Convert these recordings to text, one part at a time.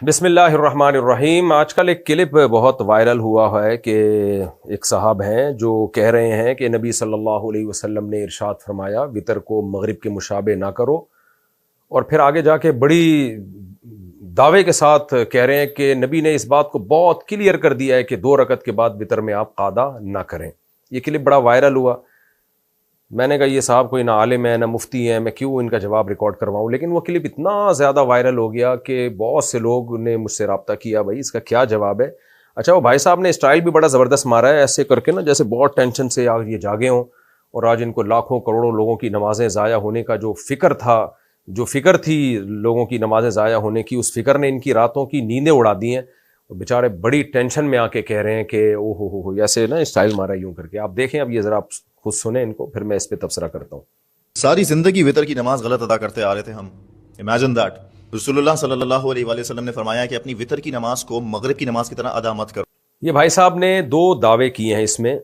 بسم اللہ الرحمن الرحیم۔ آج کل ایک کلپ بہت وائرل ہوا ہے کہ ایک صاحب ہیں جو کہہ رہے ہیں کہ نبی صلی اللہ علیہ وسلم نے ارشاد فرمایا وطر کو مغرب کے مشابہ نہ کرو، اور پھر آگے جا کے بڑی دعوے کے ساتھ کہہ رہے ہیں کہ نبی نے اس بات کو بہت کلیئر کر دیا ہے کہ 2 رکعت کے بعد وطر میں آپ قعدہ نہ کریں۔ یہ کلپ بڑا وائرل ہوا۔ میں نے کہا یہ صاحب کوئی نہ عالم ہے نہ مفتی ہیں، میں کیوں ان کا جواب ریکارڈ کرواؤں، لیکن وہ کلپ اتنا زیادہ وائرل ہو گیا کہ بہت سے لوگ نے مجھ سے رابطہ کیا، بھائی اس کا کیا جواب ہے۔ اچھا، وہ بھائی صاحب نے اسٹائل بھی بڑا زبردست مارا ہے، ایسے کر کے نا جیسے بہت ٹینشن سے آج یہ جاگے ہوں اور آج ان کو لاکھوں کروڑوں لوگوں کی نمازیں ضائع ہونے کا جو فکر تھی لوگوں کی نمازیں ضائع ہونے کی، اس فکر نے ان کی راتوں کی نیندیں اڑا دی ہیں، اور بیچارے بڑی ٹینشن میں آ کے کہہ رہے ہیں کہ او ہو ایسے نا اسٹائل مارا یوں کر کے۔ آپ دیکھیں اب یہ ذرا خود سنیں ان کو، پھر میں اس پہ تبصرہ کرتا ہوں۔ ساری زندگی وطر کی نماز غلط ادا کرتے آ رہے تھے ہم۔ امیجن دیٹ رسول اللہ صلی اللہ علیہ وآلہ وسلم نے فرمایا کہ اپنی وطر کی نماز کو مغرب کی نماز کی طرح ادا مت کرو۔ یہ بھائی صاحب نے 2 دعوے کیے ہیں اس میں۔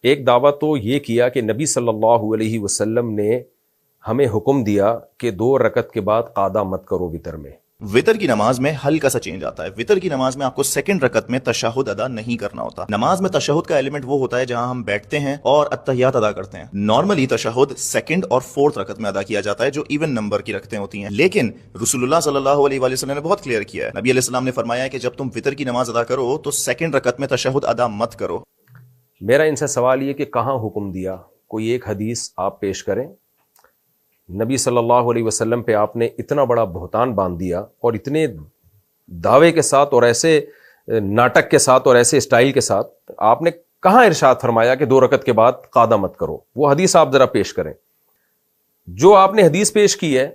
ایک دعویٰ تو یہ کیا کہ نبی صلی اللہ علیہ وسلم نے ہمیں حکم دیا کہ 2 رکعت کے بعد قعدہ مت کرو وطر میں۔ وطر کی نماز میں ہلکا سا چینج آتا ہے۔ وطر کی نماز میں آپ کو سیکنڈ رکعت میں تشہد ادا نہیں کرنا ہوتا۔ نماز میں تشہد کا ایلیمنٹ وہ ہوتا ہے جہاں ہم بیٹھتے ہیں اور اتحیات ادا کرتے ہیں۔ نارملی تشہد سیکنڈ اور 4تھ رکعت میں ادا کیا جاتا ہے جو ایون نمبر کی رکعتیں ہوتی ہیں، لیکن رسول اللہ صلی اللہ علیہ وآلہ وسلم نے بہت کلیئر کیا ہے۔ نبی علیہ السلام نے فرمایا ہے کہ جب تم وطر کی نماز ادا کرو تو سیکنڈ رکعت میں تشہد ادا مت کرو۔ میرا ان سے سوال یہ کہ کہاں حکم دیا؟ کوئی ایک حدیث آپ پیش کریں۔ نبی صلی اللہ علیہ وسلم پہ آپ نے اتنا بڑا بہتان باندھ دیا، اور اتنے دعوے کے ساتھ اور ایسے ناٹک کے ساتھ اور ایسے اسٹائل کے ساتھ آپ نے کہاں ارشاد فرمایا کہ 2 رکعت کے بعد قعدہ مت کرو؟ وہ حدیث آپ ذرا پیش کریں۔ جو آپ نے حدیث پیش کی ہے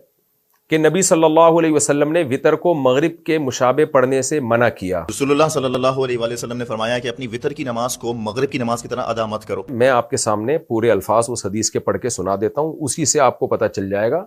کہ نبی صلی اللہ علیہ وسلم نے وطر کو مغرب کے مشابہ پڑھنے سے منع کیا، رسول اللہ صلی اللہ علیہ وآلہ وسلم نے فرمایا کہ اپنی وطر کی نماز کو مغرب کی نماز کی طرح ادا مت کرو۔ میں آپ کے سامنے پورے الفاظ اس حدیث کے پڑھ کے سنا دیتا ہوں، اسی سے آپ کو پتہ چل جائے گا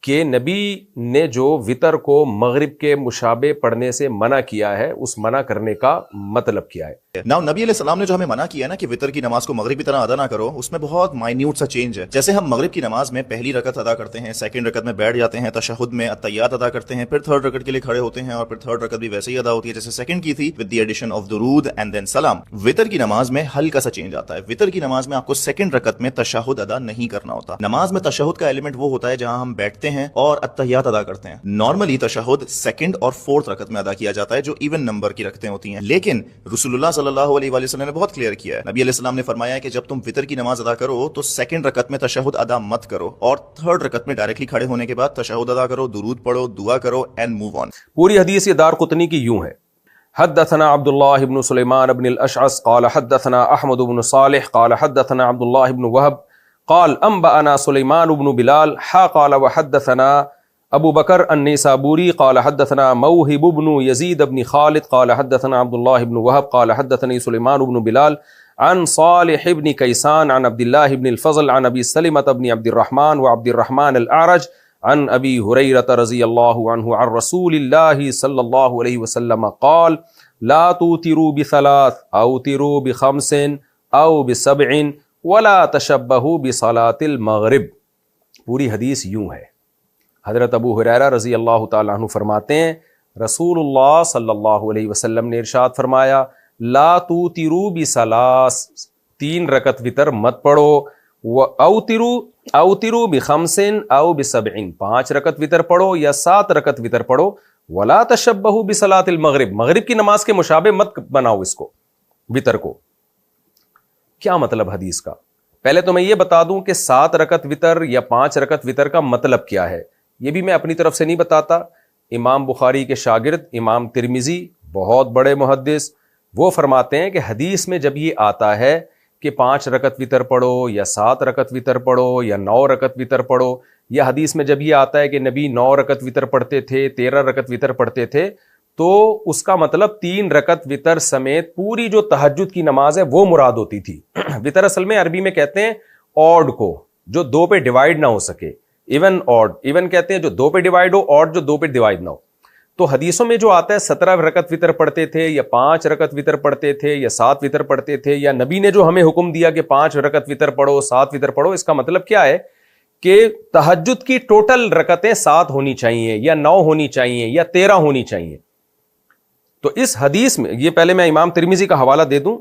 کہ نبی نے جو وطر کو مغرب کے مشابہ پڑھنے سے منع کیا ہے، اس منع کرنے کا مطلب کیا ہے۔ نبی علیہ السلام نے جو ہمیں منع کیا نا کہ وطر کی نماز کو مغرب کی طرح ادا نہ کرو، اس میں بہت مائنیوٹ سا چینج ہے۔ جیسے ہم مغرب کی نماز میں پہلی رکعت ادا کرتے ہیں، سیکنڈ رکعت میں بیٹھ جاتے ہیں، تشہد میں اتحیات ادا کرتے ہیں، پھر 3rd رکعت کے لیے کھڑے ہوتے ہیں، اور پھر 3rd رکعت بھی ویسے ہی ادا ہوتی ہے جیسے سیکنڈ کی تھی، with the addition of درود and then سلام۔ وطر کی نماز میں ہلکا سا چینج آتا ہے۔ وطر کی نماز میں آپ کو سیکنڈ رکعت میں تشہد ادا نہیں کرنا ہوتا۔ نماز میں تشہد کا ایلیمنٹ وہ ہوتا ہے جہاں ہم بیٹھتے ہیں اور اتحیات ادا کرتے ہیں۔ نارملی تشہد سیکنڈ اور 4تھ رکعت میں ادا کیا جاتا ہے جو ایون نمبر کی رکعتیں ہوتی ہیں، لیکن رسول اللہ صلی اللہ علیہ وآلہ وسلم نے بہت کلیئر کیا ہے۔ نبی علیہ السلام نے فرمایا کہ جب تم وطر کی نماز ادا کرو تو سیکنڈ رکعت میں تشہد ادا مت کرو، اور 3rd رکعت میں ڈائریکٹلی کھڑے ہونے کے بعد تشہد ادا کرو، درود پڑھو، دعا کرو اینڈ موو آن۔ پوری حدیث یہ دارقطنی کی یوں ہے۔ حدثنا عبد الله بن سليمان بن الأشعث قال حدثنا أحمد بن صالح قال حدثنا عبد الله بن وهب قال أنبأنا سليمان بن بلال قال وحدثنا أبو بكر النيسابوري قال حدثنا موهب بن يزيد بن خالد قال حدثنا عبد الله بن وهب قال حدثني سليمان بن بلال عن صالح بن كيسان عن عبد الله بن الفضل عن أبي سلمة بن عبد الرحمن وعبد الرحمن الأعرج عن أبي هريرة رضي الله عنه عن رسول الله صلى الله عليه وسلم قال لا توتروا بثلاث اوتروا بخمس او بسبع ولا تشبهوا بصلاة المغرب۔ پوری حدیث یوں ہے۔ حضرت ابو ہریرہ رضی اللہ تعالیٰ عنہ فرماتے ہیں رسول اللہ صلی اللہ علیہ وسلم نے ارشاد فرمایا لا توتروا بثلاث، 3 رکعت وطر مت پڑھو، اوتروا بخمس او بسبع، 5 رکعت وطر پڑھو یا 7 رکعت وطر پڑھو، ولا تشبہوا بصلاۃ المغرب، مغرب کی نماز کے مشابہ مت بناؤ اس کو، وطر کو۔ کیا مطلب حدیث کا؟ پہلے تو میں یہ بتا دوں کہ 7 رکعت وطر یا 5 رکعت وطر کا مطلب کیا ہے، یہ بھی میں اپنی طرف سے نہیں بتاتا۔ امام بخاری کے شاگرد امام ترمذی، بہت بڑے محدث، وہ فرماتے ہیں کہ حدیث میں جب یہ آتا ہے کہ 5 رکعت وطر پڑھو یا 7 رکعت وطر پڑھو یا 9 رکعت وطر پڑھو، یا حدیث میں جب یہ آتا ہے کہ نبی 9 رکعت وطر پڑھتے تھے، 13 رکعت وطر پڑھتے تھے، تو اس کا مطلب 3 رکعت وطر سمیت پوری جو تہجد کی نماز ہے وہ مراد ہوتی تھی۔ وطر اصل میں عربی میں کہتے ہیں آڈ کو، جو 2 پہ ڈیوائیڈ نہ ہو سکے، ایون آڈ، ایون کہتے ہیں جو 2 پہ ڈیوائیڈ ہو، آڈ جو 2 پہ ڈیوائیڈ نہ ہو۔ تو حدیثوں میں جو آتا ہے 17 رکعت وطر پڑھتے تھے یا 5 رکعت وطر پڑھتے تھے یا 7 وطر پڑھتے تھے، یا نبی نے جو ہمیں حکم دیا کہ 5 رکعت وطر پڑھو 7 وطر پڑھو، اس کا مطلب کیا ہے کہ تہجد کی ٹوٹل رکعتیں 7 ہونی چاہیے یا 9 ہونی چاہیے یا 13 ہونی چاہیے. تو اس حدیث میں یہ پہلے میں امام ترمذی کا حوالہ دے دوں.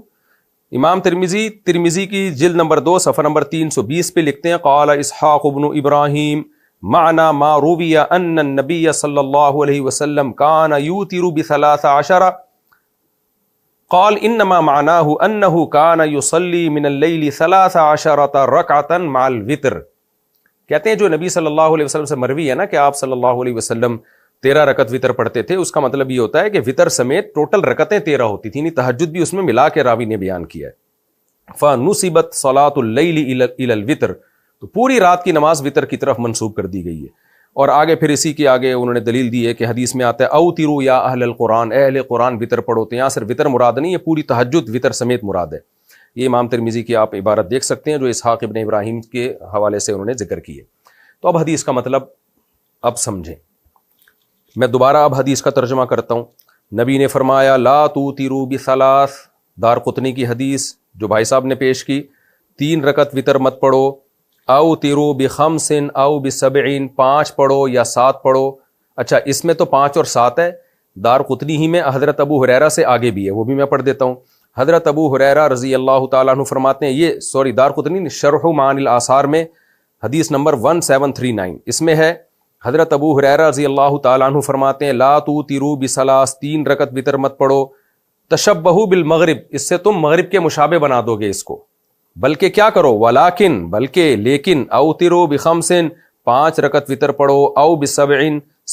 امام ترمذی کی جلد نمبر 2 صفحہ نمبر 320 پہ لکھتے ہیں قال اسحاق بن ابراہیم معنی ما روی ان النبی صلی اللہ علیہ وسلم کان یوتر ب13 قال انما معناه انه كان يصلي من الليل 13 ركعة مع الوتر. کہتے ہیں جو نبی صلی اللہ علیہ وسلم سے مروی ہے نا کہ آپ صلی اللہ علیہ وسلم 13 رکعت وطر پڑھتے تھے, اس کا مطلب یہ ہوتا ہے کہ وطر سمیت ٹوٹل رکعتیں 13 ہوتی تھیں, تہجد بھی اس میں ملا کے راوی نے بیان کیا ہے. فَنُصِبَتْ صَلَاةُ اللَّيْلِ إِلَى الْوِتْرِ, تو پوری رات کی نماز وطر کی طرف منسوب کر دی گئی ہے. اور آگے پھر اسی کے آگے انہوں نے دلیل دی ہے کہ حدیث میں آتا ہے اوتروا یا اہل القرآن, اے اہل قرآن وطر پڑھو. تو یہاں صرف وطر مراد نہیں ہے, پوری تہجد وطر سمیت مراد ہے. یہ امام ترمذی کی آپ عبارت دیکھ سکتے ہیں جو اسحاق ابن ابراہیم کے حوالے سے انہوں نے ذکر کی ہے. تو اب حدیث کا مطلب اب سمجھیں. میں دوبارہ اب حدیث کا ترجمہ کرتا ہوں. نبی نے فرمایا لا توتروا بثلاث, دارقطنی کی حدیث جو بھائی صاحب نے پیش کی, 3 رکعت وطر مت پڑھو. اوتروا بخمس او بسبع, 5 پڑھو یا 7 پڑھو. اچھا اس میں تو 5 اور 7 ہے, دارقطنی ہی میں حضرت ابو ہریرہ سے آگے بھی ہے, وہ بھی میں پڑھ دیتا ہوں. حضرت ابو ہریرہ رضی اللہ تعالیٰ عنہ فرماتے ہیں, یہ دارقطنی شرح معانی الاثار میں حدیث نمبر 1739 اس میں ہے, حضرت ابو ہریرہ رضی اللہ تعالیٰ عنہ فرماتے ہیں لا توتروا بثلاث, 3 رکعت وطر مت پڑھو. تشبہوا بالمغرب, اس سے تم مغرب کے مشابہ بنا دو گے اس کو. بلکہ کیا کرو ولیکن, بلکہ لیکن اوتروا بخمس, 5 رکعت وطر پڑھو. او بسبع,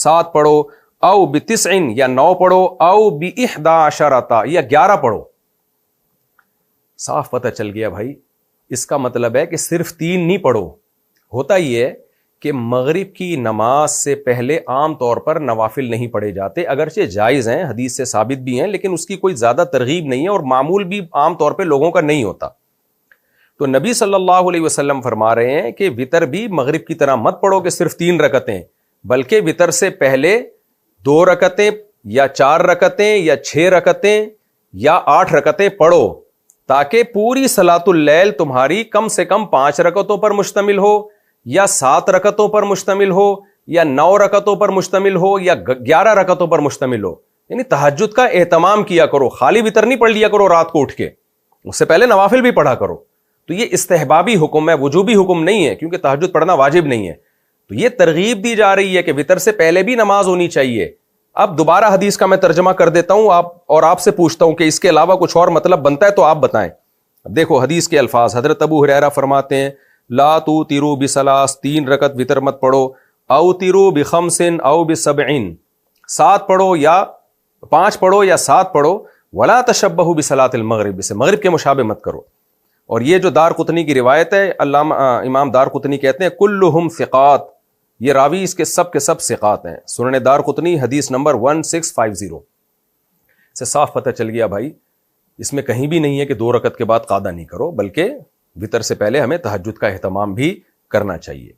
7 پڑھو. او بتسع, یا 9 پڑھو. او ب11 یا 11 پڑھو. صاف پتہ چل گیا بھائی, اس کا مطلب ہے کہ صرف 3 نہیں پڑھو. ہوتا یہ ہے کہ مغرب کی نماز سے پہلے عام طور پر نوافل نہیں پڑھے جاتے, اگرچہ جائز ہیں, حدیث سے ثابت بھی ہیں, لیکن اس کی کوئی زیادہ ترغیب نہیں ہے اور معمول بھی عام طور پہ لوگوں کا نہیں ہوتا. تو نبی صلی اللہ علیہ وسلم فرما رہے ہیں کہ وطر بھی مغرب کی طرح مت پڑھو کہ صرف 3 رکعتیں, بلکہ وطر سے پہلے 2 رکعتیں یا 4 رکعتیں یا 6 رکعتیں یا 8 رکعتیں پڑھو, تاکہ پوری صلاۃ اللیل تمہاری کم سے کم 5 رکعتوں پر مشتمل ہو یا 7 رکعتوں پر مشتمل ہو یا 9 رکعتوں پر مشتمل ہو یا 11 رکعتوں پر مشتمل ہو. یعنی تہجد کا اہتمام کیا کرو, خالی وطر نہیں پڑھ لیا کرو رات کو اٹھ کے, اس سے پہلے نوافل بھی پڑھا کرو. تو یہ استحبابی حکم ہے, وجوبی حکم نہیں ہے, کیونکہ تہجد پڑھنا واجب نہیں ہے. تو یہ ترغیب دی جا رہی ہے کہ وطر سے پہلے بھی نماز ہونی چاہیے. اب دوبارہ حدیث کا میں ترجمہ کر دیتا ہوں آپ سے پوچھتا ہوں کہ اس کے علاوہ کچھ اور مطلب بنتا ہے تو آپ بتائیں. اب دیکھو حدیث کے الفاظ, حضرت ابو ہریرہ فرماتے ہیں لا توتروا بثلاث, 3 رکعت وطر مت پڑھو. اوتروا بخمس او بسبع, 7 پڑھو یا 5 پڑھو یا 7 پڑھو. ولا تشبہوا بصلاۃ المغرب, اسے مغرب کے مشابہ مت کرو. اور یہ جو دارقطنی کی روایت ہے, علامہ امام دارقطنی کہتے ہیں کلہم ثقات, یہ راوی اس کے سب ثقات ہیں. سنن دارقطنی حدیث نمبر 1650. سے صاف پتہ چل گیا بھائی, اس میں کہیں بھی نہیں ہے کہ 2 رکعت کے بعد قعدہ نہیں کرو, بلکہ وطر سے پہلے ہمیں تہجد کا اہتمام بھی کرنا چاہیے.